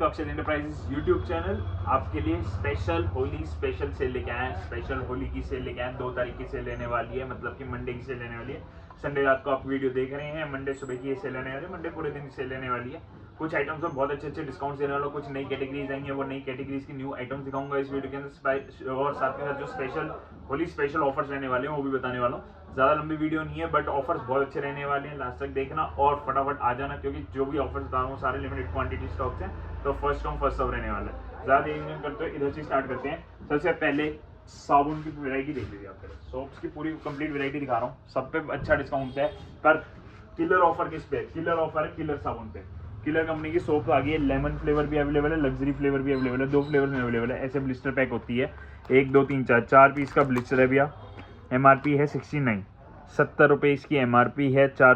To अक्षर enterprises YouTube channel. आपके लिए स्पेशल होली स्पेशल सेल लेके आए हैं। स्पेशल होली की सेल लेके आए हैं। 2 तारीख की सेल लेने वाली है, मतलब कि मंडे की सेल लेने वाली है। संडे रात को आप वीडियो देख रहे हैं, मंडे सुबह की ये सेल लेने वाली है। मंडे पूरे दिन सेल लेने वाली है। कुछ आइटम्स में बहुत अच्छे डिस्काउंट देने वाला, कुछ नई कैटेगरीज आएंगे, वो नई कैटेगरीज की न्यू आइटम्स दिखाऊंगा इस वीडियो के अंदर, और साथ के साथ जो स्पेशल होली स्पेशल ऑफर्स रहने वाले हैं वो भी बताने वाला हूँ। ज़्यादा लंबी वीडियो नहीं है, बट ऑफर्स बहुत अच्छे रहने वाले हैं। लास्ट तक देखना और फटाफट आ जाना, क्योंकि जो भी ऑफर्स बता रहा हूँ सारे लिमिटेड क्वांटिटी स्टॉक्स हैं, तो फर्स्ट कम फर्स्ट सर्व रहने वाला है। ज़्यादा देरी नहीं करते इधर से स्टार्ट करते हैं। सबसे पहले साबुन की वैरायटी देख लीजिए। आप सोप्स की पूरी कंप्लीट वैरायटी दिखा रहा हूँ, सब पे अच्छा डिस्काउंट है। पर किलर ऑफर किस पे? किलर ऑफर है किलर साबुन पे। किलर कंपनी की सोप आ गई है। लेमन फ्लेवर भी अवेलेबल है, लग्जरी फ्लेवर भी अवेलेबल है। 2 फ्लेवर में अवेलेबल है। ऐसे ब्लिस्टर पैक होती है, 1 2 3 4 पीस का ब्लिस्टर है भैया। MRP है 69, 70 रुपये इसकी MRP है। 4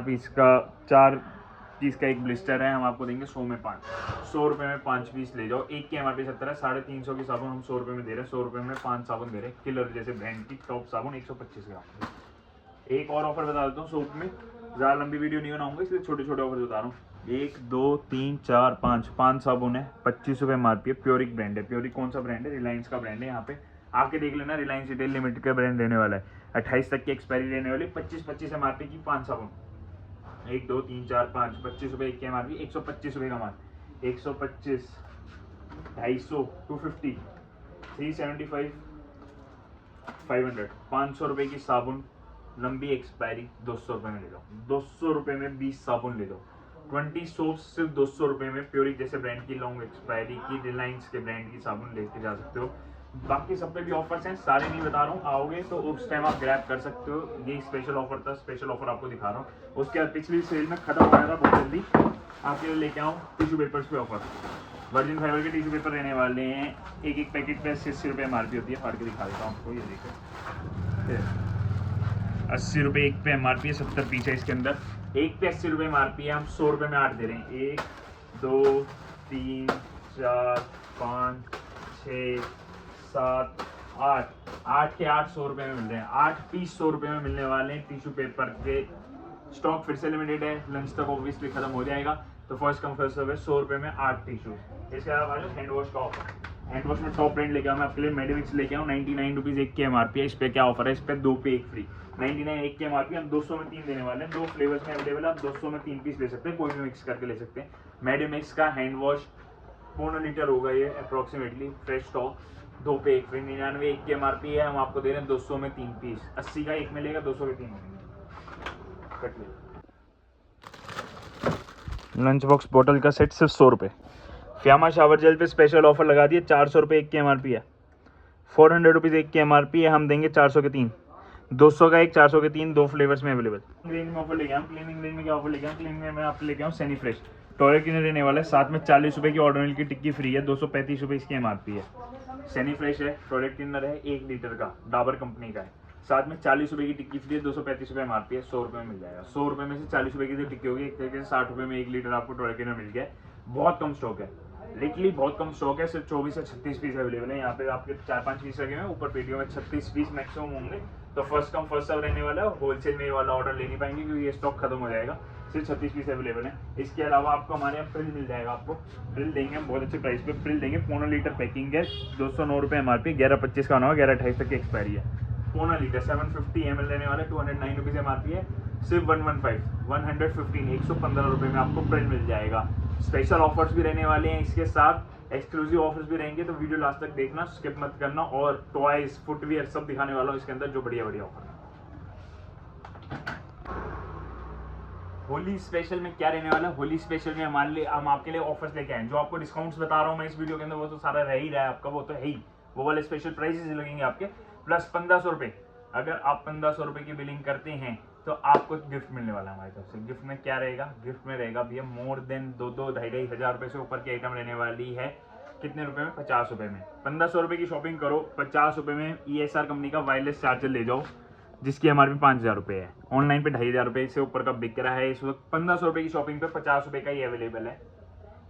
पीस का एक ब्लिस्टर है, हम आपको देंगे 100 में 5, 100 रुपये में 5 पीस ले जाओ। एक की MRP 70 है, 350 की साबुन हम 100 रुपये में दे रहे हैं। 100 रुपये में 5 साबुन दे रहे हैं। किलर जैसे ब्रांड की टॉप साबुन 125 ग्राम। एक और ऑफर बता देता हूँ सोप में, ज़्यादा लंबी वीडियो नहीं बनाऊंगा इसलिए छोटे छोटे ऑफर बता रहा हूँ। 1 2 3 4 5 साबुन है, 25 रुपये MRP है। प्योरिक ब्रांड है। प्योरिक कौन सा ब्रांड है? रिलायंस का ब्रांड है। यहाँ पे आके देख लेना, रिलायंस रिटेल लिमिटेड का ब्रांड रहने वाला है। 28 तक की एक्सपायरी रहने वाली। 25 MRP की 5 साबुन, 1 2 3 4 5, 25 रुपये एक की MRP, 125 रुपये का माल। 125, 250, 250, 375, 500, 500 रुपये की साबुन, लंबी एक्सपायरी, 200 रुपये में ले लो। 200 रुपये में 20 साबुन ले लो। 20 सोप सिर्फ 200 रुपये में। प्योरिक जैसे ब्रांड की लॉन्ग एक्सपायरी की रिलायंस के ब्रांड की साबुन लेके जा सकते हो। बाकी सब पे भी ऑफर्स हैं, सारे नहीं बता रहा हूँ, आओगे तो उस टाइम आप ग्रैब कर सकते हो। ये स्पेशल ऑफर था, स्पेशल ऑफर आपको दिखा रहा हूँ। उसके बाद पिछली सेल में खत्म हो गया था बहुत जल्दी, आपके लिए लेके आऊँ टिश्यू पेपर्स पे ऑफर। वर्जिन फाइबर के टिश्यू पेपर रहने वाले हैं। एक पैकेट पे 80 रुपये MRP होती है। फाड़ के दिखा देता हूँ आपको, ये देखो 80 रुपये एक पे MRP है। 70 पीस है इसके अंदर। एक पे 80 रुपये MRP है, हम 100 रुपये में 8 दे रहे हैं। 1 2 3 4 5 6 7 8 के 8 100 रुपये में मिल रहे हैं। 8 पीस 100 रुपये में मिलने वाले हैं टिश्यू पेपर के। स्टॉक फिर से लिमिटेड है, लंच तक ऑब्वियसली खत्म हो जाएगा, तो फर्स्ट कम फर्स्ट सर्व है। 100 रुपये में 8 टिश्यू। इसके अलावा हैंड वॉश का ऑफर, हैंड वॉश में टॉप ब्रांड लेके आऊँ मैं आपके लिए। मेडिमिक्स लेके आऊँ, 99 रुपीज़ एक की MRP है। इस पर क्या ऑफर है? इस पर 2 पे 1 फ्री। 99 एक की MRP, हम 200 में 3 देने वाले हैं। 2 फ्लेवर्स में अवेलेबल है, आप 200 में 3 पीस ले सकते हैं, कोई भी मिक्स करके ले सकते हैं। मेडिमिक्स का हैंड वॉश 1.5 लीटर होगा ये अप्रॉक्सीमेटली, फ्रेश स्टॉक, 2 पे 1 फ्री। 99 एक की MRP है, हम आपको दे रहे हैं 200 में 3 पीस। 80 का एक मिलेगा, 200 के 3 मिलेंगे। कट ले। लंच बॉक्स बोतल का सेट सिर्फ 100 रुपये। फियामा शावर जेल पे स्पेशल ऑफर लगा दिए, 400 रुपये एक की MRP है। 400 रुपीज़ एक की MRP है, हम देंगे 400 के 3। 200 का एक, 400 के 3, 2 फ्लेवर्स में अवेलेबल। रेंज में ऑफर लेके आऊँ, क्लीनिंग रेंज में क्या ऑफर लेके आऊँ? क्लीनिंग में आपको लेके आऊँ सैनी फ्रेश टॉयलेट क्लीनर रहने वाला है। साथ में 40 रुपये की ऑर्डर की टिक्की फ्री है। 235 रुपये इसकी MRP है। सैनी फ्रेश है, टॉयलेट क्लीनर है, 1 लीटर का, डाबर कंपनी का है। साथ में 40 रुपये की टिक्की फ्री है। 235 रुपये MRP है, 100 रुपये में मिल जाएगा। 100 रुपये में से 40 रुपये की जो टिक्की होगी, एक तरीके से 60 रुपये में 1 लीटर आपको टॉयलेट क्लीनर मिल गया। बहुत कम स्टॉक है, लिटरली बहुत कम स्टॉक है। सिर्फ 24 से 36 पीस अवेलेबल है। यहाँ पे आपके 4-5 पीस लगे हुए, ऊपर पेटियों में 36 पीस मैक्सिमम होंगे। तो फर्स्ट कम फर्स्ट सर्व रहने वाला है। होलसेल में ये वाला ऑर्डर ले नहीं पाएंगे क्योंकि ये स्टॉक खत्म हो जाएगा। सिर्फ 36 पीस अवेलेबल है। इसके अलावा आपको हमारे यहाँ फ्रिल मिल जाएगा। आपको फ्रिल देंगे हम बहुत अच्छे प्राइस पे। फ्रिल देंगे, 1.5 लीटर पैकिंग है, 209 रुपये MRP, 11/25 का होना होगा, 11/28 तक की एक्सपायरी है। 1.5 लीटर 750 ml लेने वाले, 209 रुपीज़ MRP है। सिर्फ 115 रुपये में आपको फ्रिल मिल जाएगा। स्पेशल ऑफर्स भी रहने वाले हैं इसके साथ, एक्सक्लूसिव ऑफर्स भी रहेंगे, तो वीडियो लास्ट तक देखना, स्किप मत करना। और टॉयज, फुटवियर सब दिखाने वाला हूँ इसके अंदर, जो बढ़िया बढ़िया ऑफर है। होली स्पेशल में क्या रहने वाला है? होली स्पेशल में हमारे लिए, हम आपके लिए ऑफर्स लेके आए। जो आपको डिस्काउंट्स बता रहा हूँ मैं इस वीडियो के अंदर, वो तो सारा रह ही रहा है आपका, वो तो है ही। वो वाले स्पेशल प्राइसेस लगेंगे आपके, प्लस 1500 रुपये। अगर आप 1500 रुपये की बिलिंग करते हैं तो आपको गिफ्ट मिलने वाला है हमारी तरफ से। गिफ्ट में क्या रहेगा? गिफ्ट में रहेगा भैया मोर देन 2-2, 2,500 रुपये से ऊपर की आइटम रहने वाली है। कितने रुपए में? 50 रुपये में। 1500 रुपये की शॉपिंग करो, 50 रुपये में ESR कंपनी का वायरलेस चार्जर ले जाओ, जिसकी MRP 5000 रुपये है। ऑनलाइन पे 2500 रुपये से ऊपर का बिक रहा है इस वक्त। 1500 रुपये की शॉपिंग पे 50 रुपये का ही अवेलेबल है।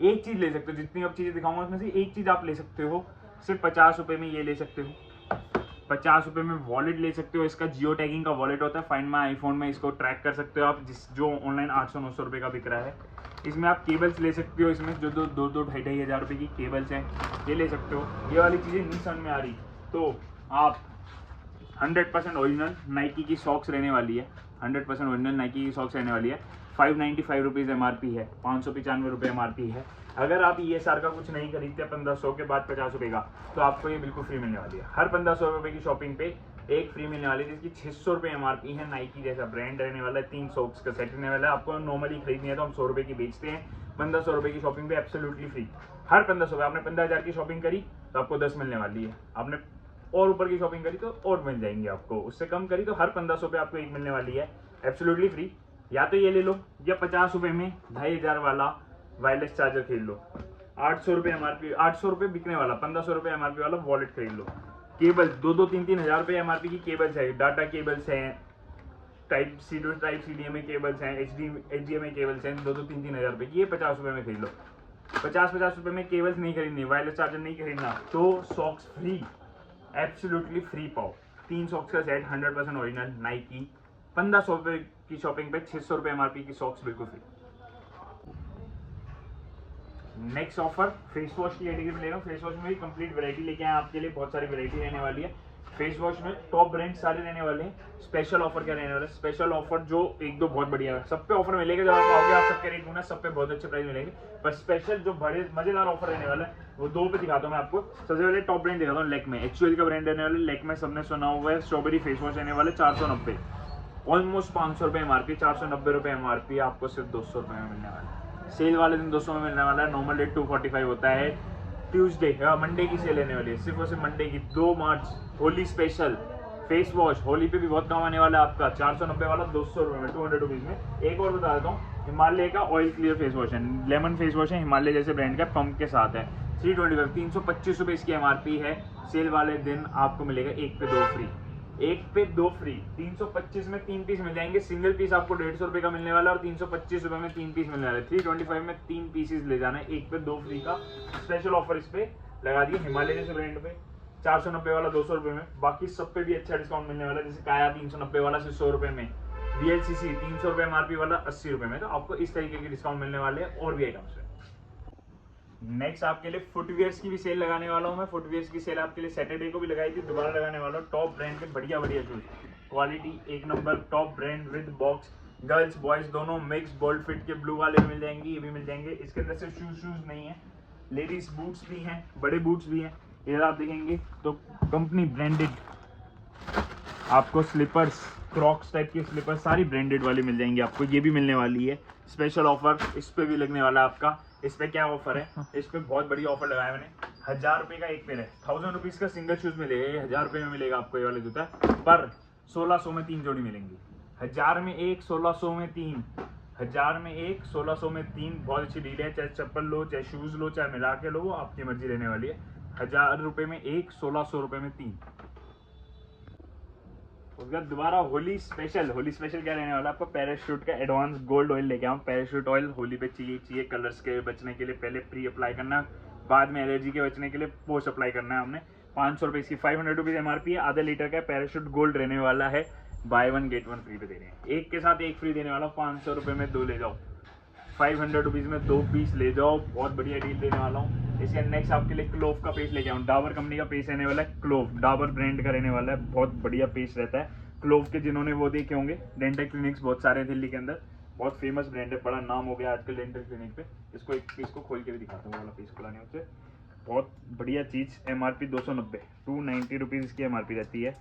एक चीज़ ले सकते हो, जितनी अब चीज़ें दिखाऊंगा उसमें से एक चीज़ आप ले सकते हो। सिर्फ 50 रुपये में ये ले सकते हो। 50 रुपये में वॉलेट ले सकते हो। इसका जियो टैगिंग का वॉलेट होता है, फाइंड माई आईफोन में इसको ट्रैक कर सकते हो आप, जो ऑनलाइन 800-900 रुपये का बिक रहा है। इसमें आप केबल्स ले सकते हो, इसमें जो दो ढाई हज़ार रुपये की केबल्स हैं ये ले सकते हो। ये वाली चीज़ें नहीं समझ में आ रही तो आप 100% ओरिजिनल नाइकी की सॉक्स रहने वाली है, 100% ओरिजिनल नाइकी की सॉक्स रहने वाली है। 595 रुपीज़ MRP है, 595 रुपये MRP है। अगर आप ESR का कुछ नहीं खरीदते 1500 के बाद 50 रुपये का, तो आपको ये बिल्कुल फ्री मिलने वाली है। हर 1500 रुपये की शॉपिंग पे एक फ्री मिलने वाली है, जिसकी 600 रुपये MRP है। नाइकी जैसा ब्रांड रहने वाला है, 3 सॉक्स का सेट रहने वाला है। आपको नॉर्मली खरीदनी है तो हम 100 रुपये की बेचते हैं, 1500 रुपये की शॉपिंग पे एब्सोल्युटली फ्री। हर 1500 आपने 15,000 की शॉपिंग करी तो आपको 10 मिलने वाली है, आपने और ऊपर की शॉपिंग करी तो और मिल जाएंगे आपको, उससे कम करी तो हर 1500 पे आपको एक मिलने वाली है एब्सोल्युटली फ्री। या तो ये ले लो या 50 रुपये में 2500 वाला वायरलेस चार्जर खरीद लो। 800 रुपये MRP, 800 रुपये बिकने वाला, 1500 रुपये MRP वाला वॉलेट खरीद लो। केबल 2-3 हज़ार रुपये MRP की केबल्स है, डाटा केबल्स हैं, टाइप सी HDMI केबल्स हैं, HDMI केबल्स हैं 2-3 हज़ार रुपये की, ये 50 रुपये में खरीद लो। 50 रुपये में केबल्स नहीं खरीदनी, वायरलेस चार्जर नहीं खरीदना, तो सॉक्स फ्री, एब्सोल्युटली फ्री पाओ। 3 सॉक्स का सेट 100% ओरिजिनल नाइकी, 1500 रुपये की शॉपिंग पे 600 रुपये MRP की सॉक्स बिल्कुल free. Next offer face wash की कैटेगरी में ले रहा हूँ। फेस वॉश में भी कंप्लीट वैरायटी लेके आए आपके लिए, बहुत सारी वैरायटी रहने वाली है। फेस वॉश में टॉप ब्रांड सारे रहने वाले हैं। स्पेशल ऑफर क्या रहने वाला है, स्पेशल ऑफर जो एक दो बहुत बढ़िया है, सब पे ऑफर मिलेगा। जब आप आओगे आप सबके रेट दूंगा, सब पे बहुत अच्छे प्राइस मिलेंगे, पर स्पेशल जो बड़े मजेदार ऑफर रहने वाला है वो 2 पे दिखाता हूँ मैं आपको। सबसे पहले टॉप ब्रांड दिखाता हूँ, लैक्मे एक्चुअल का ब्रांड रहने वाला है। लैक्मे सबने सुना हुआ है, स्ट्रॉबेरी फेस वॉश रहने वाले 490, ऑलमोस्ट 500 रुपये MRP, 490 रुपये MRP, आपको सिर्फ 200 रुपये में मिलने वाला है। सेल वाले दिन 200 में मिलने वाला है, नॉर्मल रेट 245 होता है। ट्यूसडे मंडे की सेल लेने वाली है, सिर्फ और सिर्फ मंडे की, 2 मार्च Holi special face wash. Holi पे भी बहुत काम आने वाला है आपका, 490 वाला 200 रुपये में, 200 रुपीज़ में। एक और बता देता हूँ, हिमालय का ऑयल क्लियर फेस वॉश है, लेमन फेस वॉश है, हिमालय जैसे ब्रांड का, पंप के साथ है, 325, 325 रुपये इसकी MRP है। सेल वाले दिन आपको मिलेगा 1 पे 2 फ्री, 1 पे 2 फ्री। 325 में 3 पीस मिल जाएंगे, सिंगल पीस आपको 150 रुपये का मिलने वाला है, और 325 रुपये में 3 पीस मिलने वाला है। 325 में 3 पीसेस ले जाना है, 1 पे 2 फ्री का स्पेशल ऑफर इस पे लगा दिए। हिमालय जैसे ब्रांड पे 490 वाला 200 रुपये में, बाकी सब पे भी अच्छा डिस्काउंट मिलने वाला है। जैसे काया 390 वाला सिर्फ 100 रुपये में, VLCC 300 रुपये MRP वाला 80 रुपये में, तो आपको इस तरीके के डिस्काउंट मिलने वाले हैं और भी आइटम्स में। नेक्स्ट आपके लिए फुटवियर्स की भी सेल लगाने वाला हूँ मैं। फुटवियर्स की सेल आपके लिए सैटरडे को भी लगाई थी, दोबारा लगाने वाला हूँ। टॉप ब्रांड के बढ़िया shoes, quality 1 number, top brand with box, girls boys दोनों मिक्स, बोल्ट फिट के ब्लू वाले भी मिल जाएंगे, ये भी मिल जाएंगे। इसके अंदर सिर्फ शूज नहीं है, लेडीज बूट्स भी हैं, बड़े बूट्स भी हैं। इधर आप देखेंगे तो कंपनी ब्रांडेड आपको स्लीपर्स, क्रॉक्स टाइप के स्लीपर्स सारी ब्रांडेड वाली मिल जाएंगी आपको, ये भी मिलने वाली है। स्पेशल ऑफर इस पे भी लगने वाला है आपका। इस पे क्या ऑफर है, इस पे बहुत बढ़िया ऑफर लगाया मैंने। 1000 रुपये का एक पेयर है, 1000 रुपीज़ का सिंगल शूज मिलेगा, ये 1000 रुपये में मिलेगा आपको ये वाले जूता, पर 1600 में 3 जोड़ी मिलेंगी। 1000 में 1, 1600 में 3, 1000 में 1, 1600 में 3, बहुत अच्छी डील है। चाहे चप्पल लो, चाहे शूज लो, चाहे मिला के लो, वो आपकी मर्जी रहने वाली है। 1000 रुपये में 1, 1600 रुपये में 3। उसके बाद दोबारा होली स्पेशल क्या रहने वाला है आपको, पैराशूट का एडवांस गोल्ड ऑयल लेके आऊँ। पैराशूट ऑयल होली पे चाहिए कलर्स के बचने के लिए, पहले प्री अप्लाई करना, बाद में एलर्जी के बचने के लिए पोस्ट अप्लाई करना है हमने। 500 रुपये इसकी, 500 रुपीज़ MRP है। आधा लीटर का पैराशूट गोल्ड रहने वाला है, बाय 1 गेट 1 फ्री पे दे रहे हैं, एक के साथ एक फ्री देने वाला। 500 रुपये में 2 ले जाओ, 500 रुपीज़ में 2 पीस ले जाओ, बहुत बढ़िया डील देने वाला हूँ। इसके नेक्स्ट आपके लिए क्लोव का पेस्ट लेके आऊँ। डाबर कंपनी का पेस्ट रहने वाला है, क्लोव डाबर ब्रांड का रहने वाला है, बहुत बढ़िया पेस्ट रहता है। क्लोव के जिन्होंने वो देखे होंगे, डेंटल क्लिनिक्स बहुत सारे हैं दिल्ली के अंदर, बहुत फेमस ब्रांड है, बड़ा नाम हो गया आजकल डेंटल क्लिनिक पे। इसको एक पीस को खोल के भी दिखाता हूँ, वाला पीस खुलाने से, बहुत बढ़िया चीज़। MRP 290, 290 रुपीज़ इसकी MRP रहती है।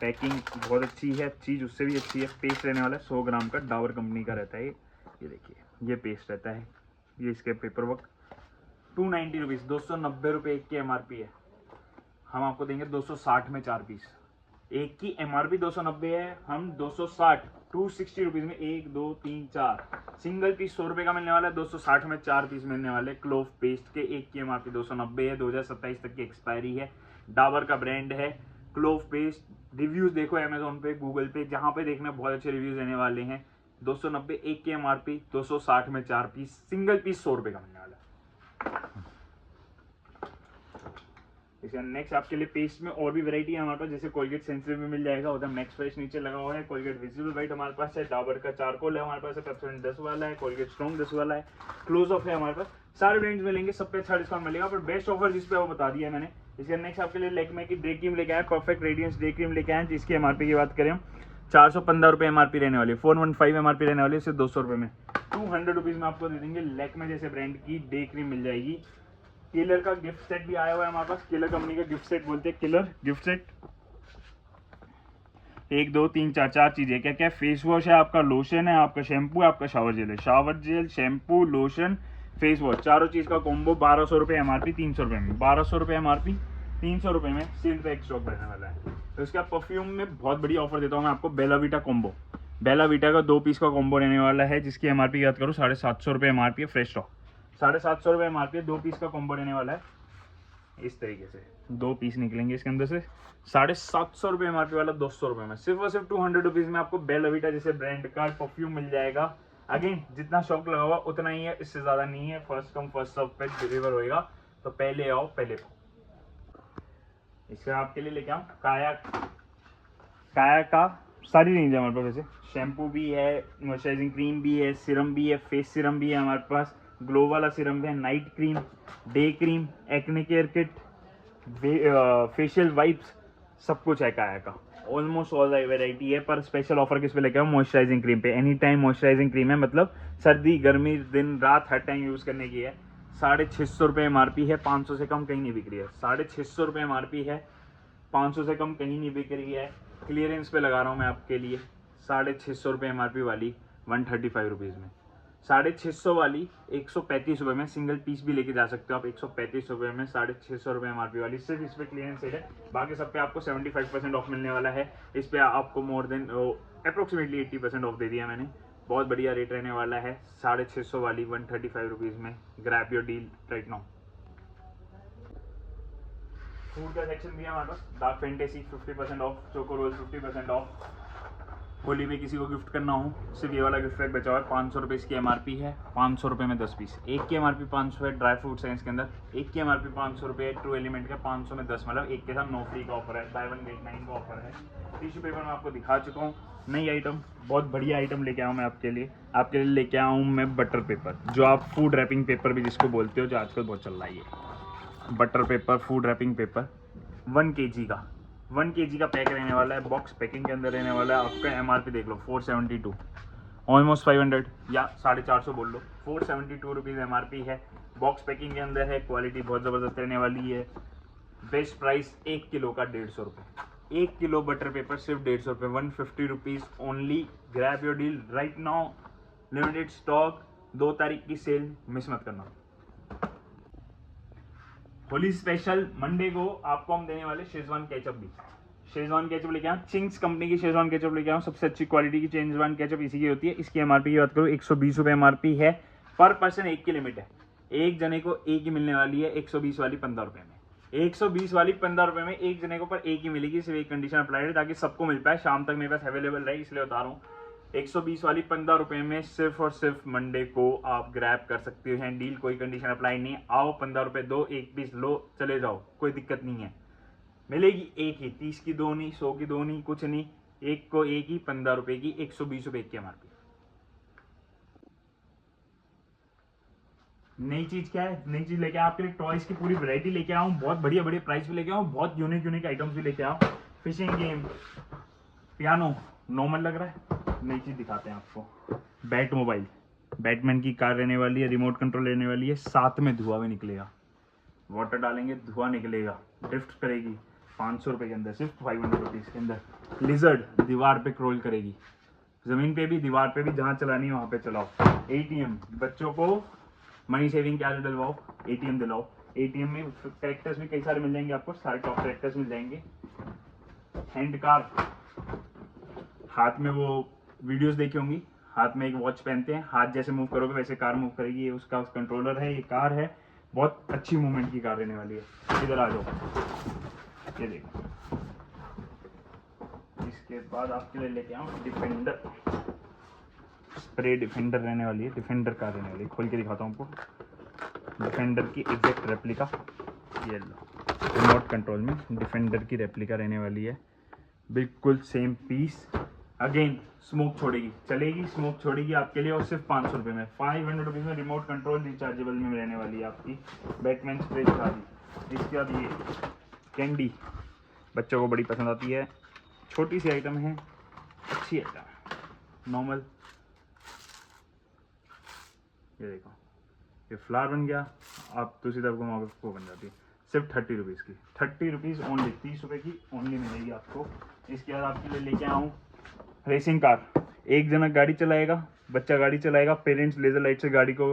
पैकिंग बहुत अच्छी है, चीज़ उससे भी अच्छी है। पेस्ट रहने वाला है 100 ग्राम का, डाबर कंपनी का रहता है ये देखिए, ये पेस्ट रहता है, ये इसके पेपर वर्क। 290 रुपीज़, 290 रुपये एक की MRP है, हम आपको देंगे 260 में 4 पीस। एक की MRP 290 है, हम 260, 260 रुपीज़ में 1, 2, 3, 4 सिंगल पीस 100 रुपये का मिलने वाला है। 260 में 4 पीस मिलने वाले। क्लोव पेस्ट के एक की MRP 290 है, 2027 तक की एक्सपायरी है, डाबर का ब्रांड है। क्लोव पेस्ट रिव्यूज़ देखो अमेजोन पे, गूगल पे, जहाँ पे देखना बहुत अच्छे रिव्यूज़ रहने वाले हैं। 290 एक की MRP, 260 में 4 पीस, सिंगल पीस 100 रुपये का मिलने वाला है। इसका नेक्स्ट आपके लिए पेस्ट में और भी वैरायटी है हमारे पास, जैसे कोलगेट सेंसिटिव में मिल जाएगा, उधर मैक्स फ्रेश नीचे लगा हुआ है, कोलगेट विजिबल वाइट हमारे पास है, डाबर का चारकोल है हमारे पास है, पेप्सोडेंट 10 वाला है, कोलगेट स्ट्रॉन्ग 10 वाला है, क्लोज ऑफ है हमारे पास। सारे ब्रांड्स मिलेंगे, सब पे अच्छा डिस्काउंट मिलेगा, पर बेस्ट ऑफर जिस पे वो बता दिया मैंने। इसका नेक्स्ट आपके लिए लैक्मे की डे क्रीम लेके आए, परफेक्ट रेडियंस डे क्रीम लेके आए, जिसकी एमआरपी की बात करें हम 415 रुपये एमआरपी रहने वाली है, 415 एमआरपी रहने वाली है, सिर्फ 200 रुपये में 200 रुपीज़ में आपको दे देंगे। लैक्मे जैसे ब्रांड की डे क्रीम मिल जाएगी। किलर का गिफ्ट सेट भी आया हुआ है हमारे पास, किलर कंपनी का गिफ्ट सेट बोलते हैं, किलर गिफ्ट सेट। 1 2 3 4 चीजें क्या क्या, फेस वॉश है आपका, लोशन है आपका, शैम्पू है आपका, शावर जेल है, shower gel shampoo lotion face wash, चारों चीज का कॉम्बो 1200 रुपये एमआरपी 300 रुपये में, 1200 रुपये एमआरपी 300 रुपये में सील्ड पैक स्टॉक रहने वाला है। तो इसका परफ्यूम में बहुत बढ़िया ऑफर देता हूँ मैं आपको, Bella Vita combo, Bella Vita का 2 पीस का कॉम्बो रहने वाला है, जिसकी एमआरपी की बात करूँ 750 रुपये एमआरपी है, फ्रेश स्टॉक 750 रुपये एमआरपी 2 पीस का कॉम्बो रहने वाला है। इस तरीके से 2 पीस निकलेंगे इसके अंदर से, 750 रुपये एमआरपी वाला 200 रुपये में, सिर्फ और सिर्फ 200 रुपीज़ में आपको बेला वीटा जैसे ब्रांड का परफ्यूम मिल जाएगा। अगेन जितना शौक लगा हुआ उतना ही है, इससे ज़्यादा नहीं है, फर्स्ट कम फर्स्ट सर्व पे डिलीवर होएगा, तो पहले आओ पहले पाओ। इसका आपके लिए लेके आऊँ काया, काया का सारी रेंज है हमारे पास, वैसे शैम्पू भी है, मॉइस्चराइजिंग क्रीम भी है, सीरम भी है, फेस सीरम भी है हमारे पास, ग्लो वाला सीरम भी है, night cream, day cream, acne care kit, facial wipes, सब कुछ है काया का। ऑलमोस्ट ऑल वेराइटी है, पर स्पेशल ऑफर किस पे लेके आऊँ, मॉइस्चराइजिंग क्रीम पे। एनी टाइम मॉइस्चराइजिंग क्रीम है, मतलब सर्दी गर्मी दिन रात हर टाइम यूज़ करने की है। 650 रुपये एमआरपी है, 500 से कम कहीं नहीं बिक रही है, 650 रुपये एमआरपी है, 500 से कम कहीं नहीं बिक रही है। क्लियरेंस पे लगा रहा हूँ मैं आपके लिए, 650 रुपये एमआरपी वाली 135 रुपीज़ में, 650 वाली 135 रुपये में, सिंगल पीस भी लेके जा सकते हो आप, 135 रुपये में 650 रुपये एमआरपी वाली, सिर्फ इस पर क्लियरेंस सेल है। बाकी सब पे आपको 75% ऑफ मिलने वाला है। इस पे आपको मोर देन अप्रोक्सीमेटली 80% ऑफ दे दिया मैंने, बहुत बढ़िया रेट रहने वाला है। 650 वाली 135 रुपीज़ में, grab your deal right now. Food का सेक्शन भी है हमारे पास, dark fantasy 50% off, choco roll 50% off. Holi में किसी को गिफ्ट करना हो, सिर्फ ये वाला गिफ्ट पैक बचा हुआ है, 500 रुपये इसकी एमआरपी है, 500 रुपये में 10 पीस, एक की एमआरपी 500 है, ड्राई फ्रूट्स है इसके अंदर, एक की एमआरपी 500 रुपये, ट्रू एलिमेंट का 500 में 10, मतलब एक के साथ 9 फ्री का ऑफर है, बाय 1 गेट 9 का ऑफर है। टिश्यू पेपर मैं आपको दिखा चुका हूँ, नई आइटम, बहुत बढ़िया आइटम लेके आऊँ मैं आपके लिए लेके आऊँ मैं बटर पेपर, जो आप फूड रैपिंग पेपर भी जिसको बोलते हो, जो आजकल बहुत चल रहा है, ये butter paper, food wrapping paper 1 kg का, 1 kg का पैक रहने वाला है, बॉक्स पैकिंग के अंदर रहने वाला है। आपका एमआरपी देख लो 472, ऑलमोस्ट 500 या 450 बोल लो, 472 रुपीज़ एमआरपी है, बॉक्स पैकिंग के अंदर है, क्वालिटी बहुत ज़बरदस्त रहने वाली है। बेस्ट प्राइस 1 किलो का 150 रुपये, 1 किलो बटर पेपर सिर्फ 150 रुपये, 150 rupees only. Grab your deal right now, limited stock, 2 तारीख की सेल, मिस मत करना। होली स्पेशल मंडे को आपको हम देने वाले शेजवान केचप भी, शेजवान केचप लेके आऊँ, चिंग्स कंपनी की शेजवान केचप लेके आऊँ, सबसे अच्छी क्वालिटी की शेजवान केचप इसी की होती है। इसकी एमआरपी की बात करूँ 120 रुपये एमआरपी है, पर पर्सन 1 की लिमिट है, एक जने को एक ही मिलने वाली है, 120 वाली 15 रुपये में, 120 वाली 15 रुपये में एक जने को पर एक ही मिलेगी, सिर्फ एक कंडीशन अप्लाई है ताकि सबको मिल पाए, शाम तक मेरे पास अवेलेबल रहे, इसलिए बता रहा हूँ। 120 वाली 15 रुपये में सिर्फ और सिर्फ मंडे को आप ग्रैब कर सकते हैं डील, कोई कंडीशन अप्लाई नहीं। आओ 15 रुपये दो, एक पीस लो, चले जाओ, कोई दिक्कत नहीं है, मिलेगी एक ही, 30 की 2 नहीं, 100 की 2 नहीं, कुछ नहीं, एक को एक ही, 15 रुपये की, 120 रुपये की एमआरपी। नई चीज क्या है, नई चीज लेके आपके लिए टॉयज की पूरी वैरायटी लेके आऊँ, बहुत बढ़िया बढ़िया प्राइस भी लेके आऊँ, बहुत यूनिक आइटम्स भी लेके आऊँ। फिशिंग गेम, पियानो नॉर्मल लग रहा है, नई चीज दिखाते हैं आपको। बैट मोबाइल, बैटमैन की कार रहने वाली है, रिमोट कंट्रोल रहने वाली है, साथ में धुआं भी निकलेगा, वाटर डालेंगे धुआं निकलेगा, ड्रिफ्ट करेगी, 500 रुपये के अंदर, सिर्फ 500 रुपीज़ के अंदर। लिजर्ड दीवार पे क्रॉल करेगी, जमीन पे भी दीवार पे भी, जहाँ चलानी है वहाँ पे चलाओ। एटीएम, बच्चों को मनी सेविंग कैश डलवाओ, एटीएम दिलाओ, एटीएम में कैरेक्टर्स भी कई सारे मिल जाएंगे आपको, सारे टॉप कैरेक्टर्स मिल जाएंगे। हैंड कार, हाथ में वो वीडियोस देखी होंगी, हाथ में एक वॉच पहनते हैं, हाथ जैसे मूव करोगे वैसे कार मूव करेगी, ये उसका कंट्रोलर है, ये कार है, बहुत अच्छी मूवमेंट की कार रहने वाली है। इधर आ जाओ, ये देखो। इसके बाद आपके लिए लेके आऊँ डिफेंडर, स्प्रे डिफेंडर रहने वाली है, डिफेंडर कार रहने वाली है, खोल के दिखाता हूँ आपको, डिफेंडर की एग्जैक्ट रेप्लिका, ये लो, रिमोट कंट्रोल में डिफेंडर की रेप्लिका रहने वाली है, बिल्कुल सेम पीस। अगेन स्मोक छोड़ेगी, चलेगी, स्मोक छोड़ेगी आपके लिए, और सिर्फ 500 रुपये में, 500 रुपीज़ में रिमोट कंट्रोल रिचार्जेबल में रहने वाली है आपकी बैटमैन स्प्रे दिखा दी। इसके बाद ये कैंडी बच्चों को बड़ी पसंद आती है, छोटी सी आइटम है, अच्छी आइटम है, नॉर्मल। ये देखो, ये फ्लावर बन गया, आप दूसरी तरफ घुमाओगे वो बन जाती है। सिर्फ 30 रुपीज़ की, 30 रुपीज़ ओनली, 30 रुपये की ओनली मिलेगी आपको। इसके बाद आपके लिए लेके आऊँ रेसिंग कार। एक जना गाड़ी चलाएगा, बच्चा गाड़ी चलाएगा, पेरेंट्स लेज़र लाइट से गाड़ी को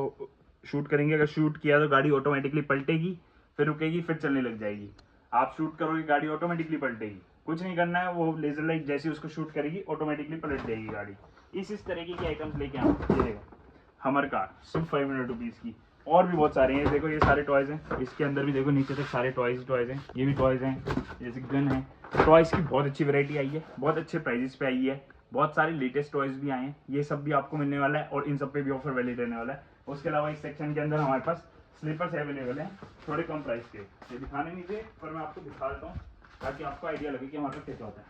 शूट करेंगे। अगर शूट किया तो गाड़ी ऑटोमेटिकली पलटेगी, फिर रुकेगी, फिर चलने लग जाएगी। आप शूट करोगे गाड़ी ऑटोमेटिकली पलटेगी, कुछ नहीं करना है, वो लेज़र लाइट जैसे उसको शूट करेगी ऑटोमेटिकली पलट जाएगी गाड़ी। इस तरीके की आइटम्स लेके आऊँ। ये देखो हमर कार, सिर्फ 500 रुपीज़ की। और भी बहुत सारे हैं, देखो ये सारे टॉयज़ हैं, इसके अंदर भी देखो नीचे तक सारे टॉयज़ हैं, ये भी टॉयज़ हैं, जैसे गन है। टॉयज़ की बहुत अच्छी वैरायटी आई है, बहुत अच्छे प्राइजेस पे आई है, बहुत सारे लेटेस्ट टॉयज़ भी आए हैं, ये सब भी आपको मिलने वाला है, और इन सब पे भी ऑफर वैलिड रहने वाला है। उसके अलावा इस सेक्शन के अंदर हमारे पास स्लीपर्स अवेलेबल हैं, थोड़े कम प्राइस के। ये दिखाने नहीं थे, पर मैं आपको दिखा देता हूँ ताकि आपको आइडिया लगे कि हमारे पास कैसा होता है।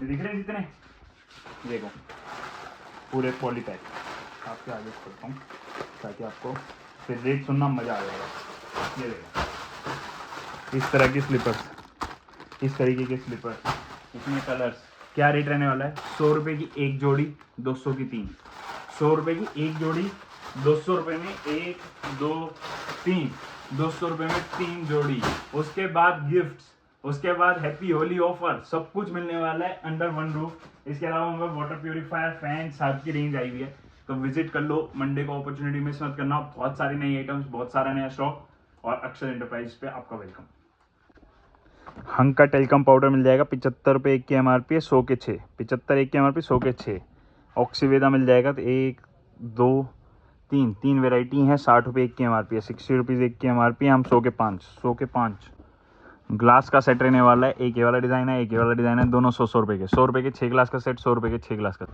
ये दिख रहे हैं जितने, देखो पूरे पॉली पैक, आपके आगे खोलता हूँ ताकि आपको फिर रेट सुनना मज़ा आ जाएगा। ये देखो इस तरह की स्लीपर्स, इस तरीके के स्लीपर, इसमें कलर्स। क्या रेट रहने वाला है? 100 रुपये की एक जोड़ी, 200 की 3। 100 रुपये की एक जोड़ी, 200 रुपये में 1 2 3, 200 रुपये में 3 जोड़ी। उसके बाद गिफ्ट्स, उसके बाद हैप्पी होली ऑफर, सब कुछ मिलने वाला है अंडर वन रूफ। इसके अलावा हमारे वाटर प्योरीफायर, फैन, साथ की रेंज आई हुई है, तो विजिट कर लो। मंडे को अपॉर्चुनिटी मिस मत करना, बहुत सारी नई आइटम्स, बहुत सारा नया स्टॉक, और अक्षर एंटरप्राइज पे आपका वेलकम। हंक का टेलकम पाउडर मिल जाएगा, 75 रुपये एक की MRP है, 100 के 6, 75 एक की MRP, 100 के 6। ऑक्सीवेदा मिल जाएगा, तो 1 2 3 वेराइटी हैं, 60 रुपये एक की MRP है, 60 रुपीज़ एक की MRP है, हम 100 के 5। ग्लास का सेट रहने वाला है, एक ये वाला डिज़ाइन है, एक ये वाला डिज़ाइन है, दोनों 100 रुपये के, 100 रुपये के 6 ग्लास का सेट, 100 रुपये के 6 ग्लास का।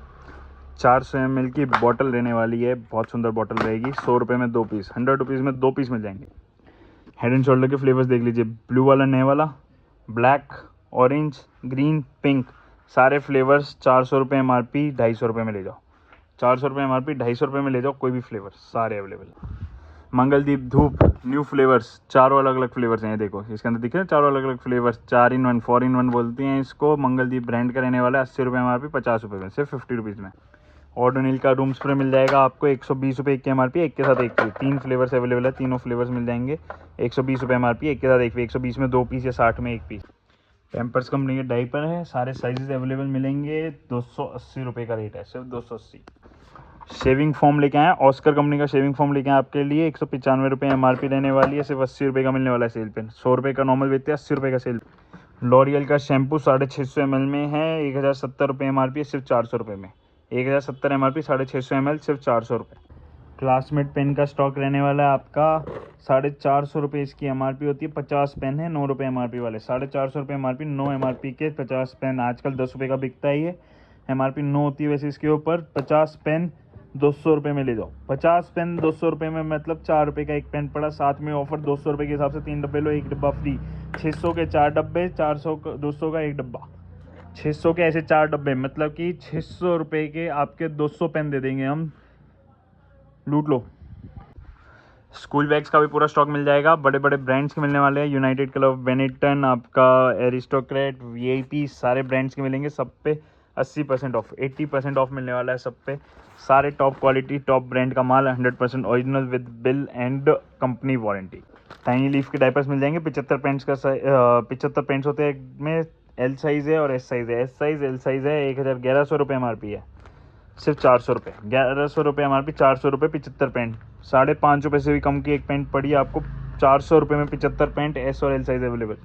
400 ml की बॉटल रहने वाली है, बहुत सुंदर बॉटल रहेगी, 100 रुपये में 2 पीस, 100 रुपीज़ में 2 पीस मिल जाएंगे। हेड एंड शोल्डर के फ्लेवर्स देख लीजिए, ब्लू वाला, नए वाला, ब्लैक, ऑरेंज, ग्रीन, पिंक, सारे फ्लेवर्स 400 रुपये MRP, 250 रुपये में ले जाओ। 400 रुपये MRP, 250 रुपये में ले जाओ, कोई भी फ्लेवर, सारे अवेलेबल। मंगलदीप धूप, न्यू फ्लेवर्स, चारों अलग अलग फ्लेवर्स हैं, देखो इसके अंदर दिख रहे हैं चारों अलग अलग फ्लेवर्स, 4 in 1, 4 in 1 बोलते हैं इसको। मंगलदीप ब्रांड का रहने वाला है, 80 रुपये MRP, 50 रुपये में, सिर्फ 50 रुपीज़ में। ऑर्डोनिल का रूम स्प्रे मिल जाएगा आपको, 120 रुपये एक की MRP, एक के साथ एक फ्री। 3 फ्लेवर्स अवेलेबल है, तीनों फ्लेवर्स मिल जाएंगे, 120 रुपये MRP, एक के साथ एक फ्री, 120 में 2 पीस या 60 में 1 पीस। पैम्पर्स कंपनी के डाइपर है, सारे साइजेस अवेलेबल मिलेंगे, 280 रुपये का रेट है, सिर्फ 280। शेविंग फॉर्म लेके आए, ऑस्कर कंपनी का शेविंग फॉर्म लेके आए आपके लिए, 195 रुपये MRP रहने वाली है, सिर्फ 80 रुपये का मिलने वाला है सेल पे। 100 रुपये का नॉर्मल बेचते हैं, 80 रुपये का सेल। लॉरियल का शैम्पू 650 ml में है, 1070 रुपये MRP, सिर्फ 400 रुपये में। 1070 MRP, 650 ml, सिर्फ 400 रुपये। क्लासमेट पेन का स्टॉक रहने वाला है आपका, 450 रुपये इसकी MRP होती है, 50 पेन है, 9 रुपये MRP वाले, 450 रुपये MRP, 9 MRP के 50 पेन। आजकल 10 रुपये का बिकता है, ये MRP 9 होती है वैसे इसके ऊपर। 50 पेन 200 रुपये में ले जाओ, 50 पेन 200 रुपये में, मतलब 4 रुपये का एक पेन पड़ा, साथ में ऑफर 200 रुपये के हिसाब से 3 डब्बे लो, 1 डब्बा फ्री। 600 के 4 डब्बे, 400 का 200 का 1 डब्बा, 600 के ऐसे 4 डब्बे, मतलब कि 600 रुपये के आपके 200 पेन दे देंगे हम, लूट लो। स्कूल बैग्स का भी पूरा स्टॉक मिल जाएगा, बड़े बड़े ब्रांड्स के मिलने वाले हैं, यूनाइटेड क्लब, बेनिटन, आपका एरिस्टोक्रेट, VIP, सारे ब्रांड्स के मिलेंगे, सब पे 80% ऑफ, 80% ऑफ मिलने वाला है सब पे। सारे टॉप क्वालिटी, टॉप ब्रांड का माल, 100% original with bill and company warranty. Tiny leaf के डायपर्स मिल जाएंगे, 75 पेंट्स का 75 पेंट्स होते हैं में, L साइज़ है और S साइज़ है, S साइज़ L साइज़ है, 1100 रुपये MRP है, सिर्फ 400 रुपये, 1100 रुपये MRP, 400 रुपये 75 पेंट। 5.5 रुपये से भी कम की एक पेंट पड़ी आपको 400 रुपये में, 75 पेंट, S और L साइज़ अवेलेबल।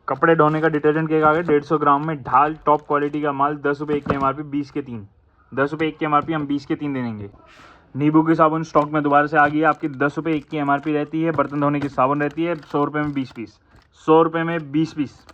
कपड़े धोने का डिटर्जेंट केक आ गया, 150 ग्राम में, ढाल टॉप क्वालिटी का माल, 10 रुपये एक की MRP, 20 के 3, 10 रुपये एक की MRP, हम 20 के 3 दे देंगे। नींबू की साबुन स्टॉक में दोबारा से आ गई है आपकी, 10 रुपये एक की MRP रहती है। बर्तन धोने की साबुन रहती है 100 रुपये में 20 पीस, 100 रुपये में 20 पीस।